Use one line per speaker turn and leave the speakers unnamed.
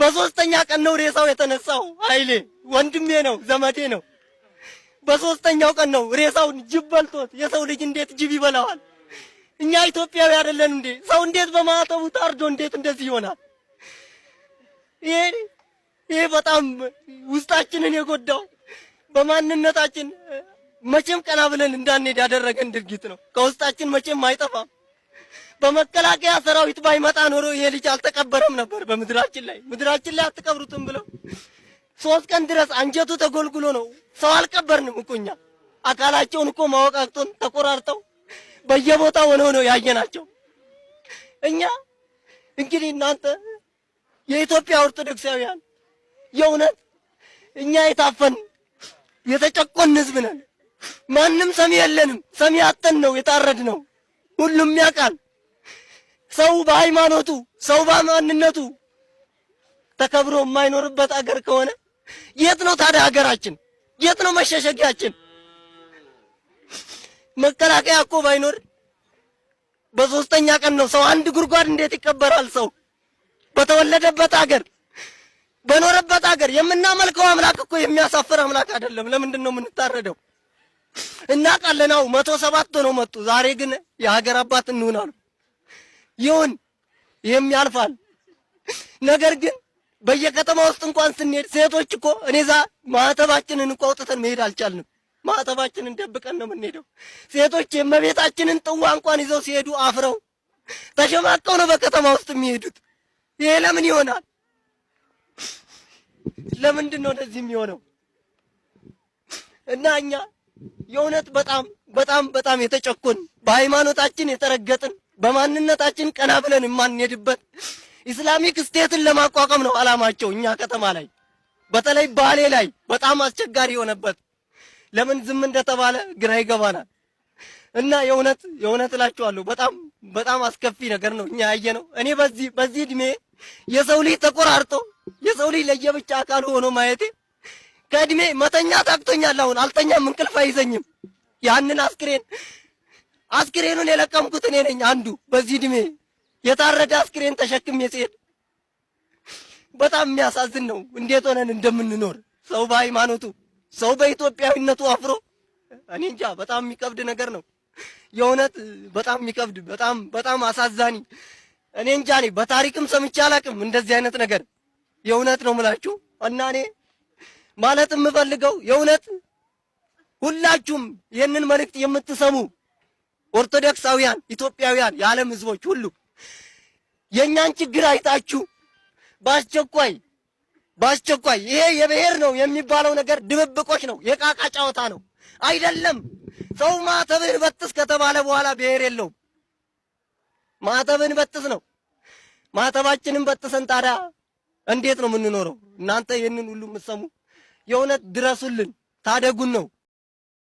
በሶስተኛ ቀን ነው ሬሳው የተነሳው። ኃይሌ ወንድሜ ነው፣ ዘመዴ ነው። በሶስተኛው ቀን ነው ሬሳውን ጅብ በልቶት። የሰው ልጅ እንዴት ጅብ ይበላዋል? እኛ ኢትዮጵያዊ አይደለን እንዴ? ሰው እንዴት በማተቡ ታርዶ እንዴት እንደዚህ ይሆናል? ይሄ በጣም ውስጣችንን የጎዳው በማንነታችን መቼም ቀና ብለን እንዳንሄድ ያደረገን ድርጊት ነው። ከውስጣችን መቼም አይጠፋም። በመከላከያ ሰራዊት ባይመጣ ኖሮ ይሄ ልጅ አልተቀበረም ነበር በምድራችን ላይ። ምድራችን ላይ አትቀብሩትም ብለው 3 ቀን ድረስ አንጀቱ ተጎልጉሎ ነው። ሰው አልቀበርንም እኮ እኛ። አካላቸውን እኮ ማወቅ አቅቶን ተቆራርጠው በየቦታው ሆነው ነው ያየናቸው። እኛ እንግዲህ እናንተ የኢትዮጵያ ኦርቶዶክሳውያን የእውነት እኛ የታፈን የተጨቆን ህዝብ ነን። ማንም ሰሚ የለንም። ሰሚ አጥተን ነው የታረድነው። ሁሉም ያውቃል። ሰው በሃይማኖቱ ሰው በማንነቱ ተከብሮ የማይኖርበት አገር ከሆነ የት ነው ታዲያ ሀገራችን? የት ነው መሸሸጊያችን? መከላከያ እኮ ባይኖር በሶስተኛ ቀን ነው ሰው አንድ ጉድጓድ እንዴት ይቀበራል? ሰው በተወለደበት ሀገር በኖረበት ሀገር የምናመልከው አምላክ እኮ የሚያሳፍር አምላክ አይደለም። ለምንድን ነው የምንታረደው? እናውቃለን። 107 ነው መጡ። ዛሬ ግን የሀገር አባት እንሆናሉ። ይሁን ይሄም ያልፋል። ነገር ግን በየከተማ ውስጥ እንኳን ስንሄድ ሴቶች እኮ እኔዛ ማህተባችንን እንኳን አውጥተን መሄድ አልቻልንም። ማህተባችንን ደብቀን ነው የምንሄደው። ሴቶች የእመቤታችንን ጥዋ እንኳን ይዘው ሲሄዱ አፍረው ተሸማቀው ነው በከተማ ውስጥ የሚሄዱት። ይሄ ለምን ይሆናል? ለምንድን ነው እንደዚህ የሚሆነው? እና እኛ የእውነት በጣም የተጨቆን በሃይማኖታችን የተረገጥን በማንነታችን ቀና ብለን የማንሄድበት ኢስላሚክ ስቴትን ለማቋቋም ነው አላማቸው። እኛ ከተማ ላይ በተለይ ባሌ ላይ በጣም አስቸጋሪ የሆነበት ለምን ዝም እንደተባለ ግራ ይገባናል። እና የእውነት እላችኋለሁ በጣም አስከፊ ነገር ነው እኛ ያየነው። እኔ በዚህ እድሜ የሰው ልጅ ተቆራርጦ የሰው ልጅ ለየብቻ አካል ሆኖ ማየቴ ከእድሜ መተኛት አቅቶኛል። አሁን አልተኛም፣ እንቅልፍ አይዘኝም። ያንን አስክሬኑን የለቀምኩት እኔ ነኝ አንዱ። በዚህ እድሜ የታረደ አስክሬን ተሸክሜ ሲሄድ በጣም የሚያሳዝን ነው። እንዴት ሆነን እንደምንኖር ሰው በሃይማኖቱ ሰው በኢትዮጵያዊነቱ አፍሮ እኔ እንጃ። በጣም የሚከብድ ነገር ነው የእውነት በጣም የሚከብድ በጣም አሳዛኝ። እኔ እንጃ እኔ በታሪክም ሰምቼ አላውቅም እንደዚህ አይነት ነገር። የእውነት ነው የምላችሁ። እና እኔ ማለት የምፈልገው የእውነት ሁላችሁም ይህንን መልእክት የምትሰሙ ኦርቶዶክሳውያን ኢትዮጵያውያን የዓለም ህዝቦች ሁሉ የኛን ችግር አይታችሁ በአስቸኳይ ይሄ የብሔር ነው የሚባለው ነገር ድብብቆች ነው፣ የቃቃ ጨዋታ ነው አይደለም። ሰው ማተብን በጥስ ከተባለ በኋላ ብሔር የለውም። ማተብን በጥስ ነው። ማተባችንን በጥሰን ታዲያ እንዴት ነው የምንኖረው? እናንተ ይህንን ሁሉ የምትሰሙ የእውነት ድረሱልን፣ ታደጉን ነው።